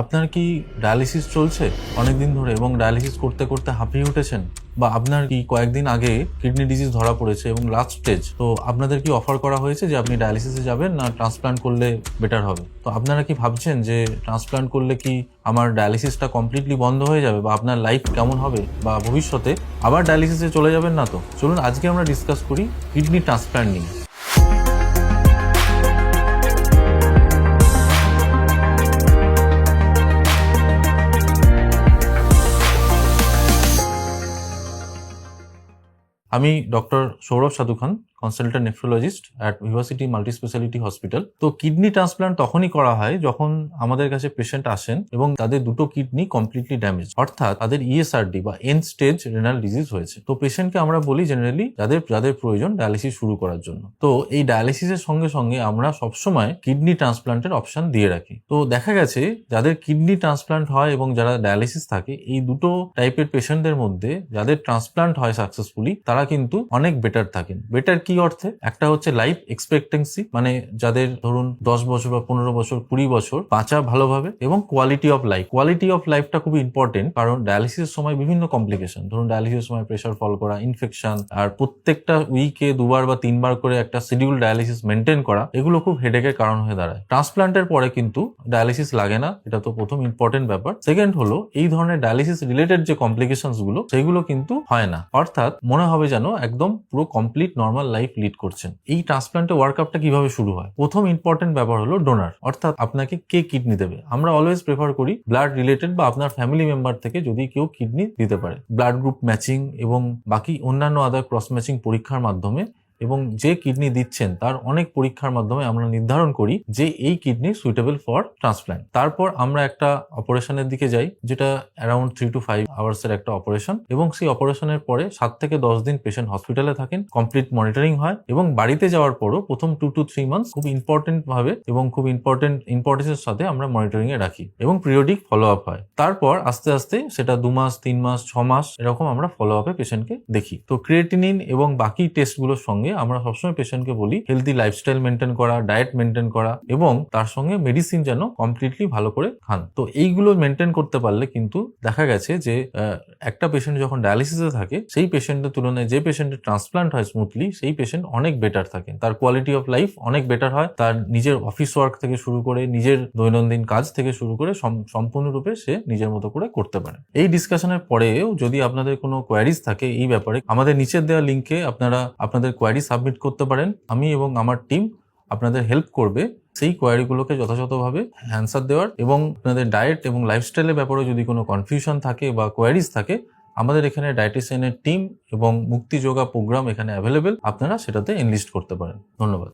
আপনার কি ডায়ালিসিস চলছে অনেকদিন ধরে এবং ডায়ালিসিস করতে করতে হাঁপিয়ে উঠেছেন, বা আপনার কি কয়েকদিন আগে কিডনি ডিজিজ ধরা পড়েছে এবং লাস্ট স্টেজ, তো আপনাদের কি অফার করা হয়েছে যে আপনি ডায়ালিসিসে যাবেন না ট্রান্সপ্লান্ট করলে বেটার হবে? তো আপনারা কি ভাবছেন যে ট্রান্সপ্লান্ট করলে কি আমার ডায়ালিসিসটা কমপ্লিটলি বন্ধ হয়ে যাবে, বা আপনার লাইফ কেমন হবে, বা ভবিষ্যতে আবার ডায়ালিসিসে চলে যাবেন না? তো চলুন আজকে আমরা ডিসকাস করি কিডনি ট্রান্সপ্লান্ট নিয়ে। আমি doctor Sourav Sadhu Khan, consultant nephrologist at Vivacity multi speciality hospital. তো কিডনি ট্রান্সপ্লান্ট তখনই করা হয় যখন আমাদের কাছে পেশেন্ট আসেন এবং তাদের দুটো কিডনি কমপ্লিটলি ড্যামেজ, অর্থাৎ তাদের ইএসআরডি বা এন্ড স্টেজ রেনাল ডিজিজ হয়েছে। তো পেশেন্টকে আমরা বলি জেনারেলি যাদের প্রয়োজন ডায়ালিসিস শুরু করার জন্য। তো এই ডায়ালিসিসের সঙ্গে সঙ্গে আমরা সবসময় কিডনি ট্রান্সপ্লান্টের অপশন দিয়ে রাখি। তো দেখা গেছে যাদের কিডনি ট্রান্সপ্লান্ট হয় এবং যারা ডায়ালিসিস থাকে, এই দুটো টাইপের পেশেন্টদের মধ্যে যাদের ট্রান্সপ্লান্ট হয় সাকসেসফুলি, তারা কিন্তু অনেক বেটার থাকেন। বেটার কি অর্থে? একটা হচ্ছে লাইফ এক্সপেক্টেন্সি, মানে যাদের ধরুন 10 বছর বা 15 বছর 20 বছর বাঁচা ভালোভাবে, এবং quality of life. Quality of লাইফটা খুব ইম্পর্টেন্ট, কারণ ডায়ালিসিসের সময় বিভিন্ন কমপ্লিকেশন, ধরুন ডায়ালিসিসের সময় প্রেশার ফল করা, ইনফেকশন, আর প্রত্যেকটা উইকে 2বার বা 3বার করে একটা শিডিউল ডায়ালিসিস মেনটেন করা, এগুলো খুব হেডেকের কারণ হয়ে দাঁড়ায়। ট্রান্সপ্লান্টের পরে কিন্তু ডায়ালিসিস লাগে না, এটা তো প্রথম ইম্পর্টেন্ট ব্যাপার। সেকেন্ড হলো এই ধরনের ডায়ালিসিস রিলেটেড যে কমপ্লিকেশনস গুলো, সেগুলো কিন্তু হয় না, অর্থাৎ মনে হবে যেন একদম পুরো কমপ্লিট নর্মাল লাইফ লিড করছেন। এই ট্রান্সপ্লান্টের ওয়ার্কআপটা কিভাবে শুরু হয়? প্রথম ইম্পর্টেন্ট ব্যাপার হলো ডোনার, অর্থাৎ আপনাকে কে কিডনি দেবে। আমরা অলওয়েজ প্রেফার করি ব্লাড রিলেটেড বা আপনার ফ্যামিলি মেম্বার থেকে যদি কেউ কিডনি দিতে পারে। ব্লাড গ্রুপ ম্যাচিং এবং বাকি অন্যান্য আদার ক্রস ম্যাচিং পরীক্ষার মাধ্যমে এবং যে কিডনি দিচ্ছেন তার অনেক পরীক্ষার মাধ্যমে আমরা নির্ধারণ করি যে এই কিডনি সুইটেবল ফর ট্রান্সপ্লান্ট। তারপর আমরা একটা অপারেশনের দিকে যাই, যেটা অ্যারাউন্ড 3 to 5 আওয়ার্সের একটা অপারেশন, এবং সেই অপারেশনের পরে 7 থেকে 10 দিন পেশেন্ট হসপিটালে থাকেন, কমপ্লিট মনিটরিং হয়, এবং বাড়িতে যাওয়ার পরও প্রথম 2 to 3 মান্থস খুব ইম্পর্টেন্ট ভাবে এবং খুব ইম্পর্টেন্সের সাথে আমরা মনিটরিং এ রাখি এবং পিরিয়ডিক ফলো আপ হয়। তারপর আস্তে আস্তে সেটা 2 মাস, 3 মাস, 6 মাস এরকম আমরা ফলো আপে পেশেন্টকে দেখি। তো ক্রিয়েটিনিন এবং বাকি টেস্টগুলোর সঙ্গে আমরা সবসময় পেশেন্টকে বলি হেলদি লাইফস্টাইল মেনটেন করা, ডায়েট মেনটেন করা, এবং তার সঙ্গে মেডিসিন যেন কমপ্লিটলি ভালো করে খান। তো এইগুলো মেনটেন করতে পারলে কিন্তু দেখা গেছে যে একটা পেশেন্ট যখন ডায়ালিসিসে থাকে, সেই পেশেন্টের তুলনায় যে পেশেন্টের ট্রান্সপ্লান্ট হয় স্মুথলি, সেই পেশেন্ট অনেক বেটার থাকে, তার কোয়ালিটি অফ লাইফ অনেক বেটার হয়, তার নিজের অফিস ওয়ার্ক থেকে শুরু করে নিজের দৈনন্দিন কাজ থেকে শুরু করে সম্পূর্ণরূপে সে নিজের মতো করে করতে পারে। এই ডিসকাশনের পরেও যদি আপনাদের কোনো কোয়ারিজ থাকে এই ব্যাপারে, আমাদের নিচের দেওয়া লিঙ্কে আপনারা আপনাদের কোয়ারি সাবমিট করতে পারেন। আমি এবং আমার টিম আপনাদের হেল্প করবে সেই কোয়ারিগুলোকে যথাযথভাবে অ্যান্সার দেওয়ার, এবং আপনাদের ডায়েট এবং লাইফস্টাইলের ব্যাপারে যদি কোনো কনফিউশন থাকে বা কোয়ারিজ থাকে, আমাদের এখানে ডায়েটিশিয়ানের টিম এবং মুক্তি যোগা প্রোগ্রাম এখানে অ্যাভেলেবেল, আপনারা সেটাতে এনলিস্ট করতে পারেন। ধন্যবাদ।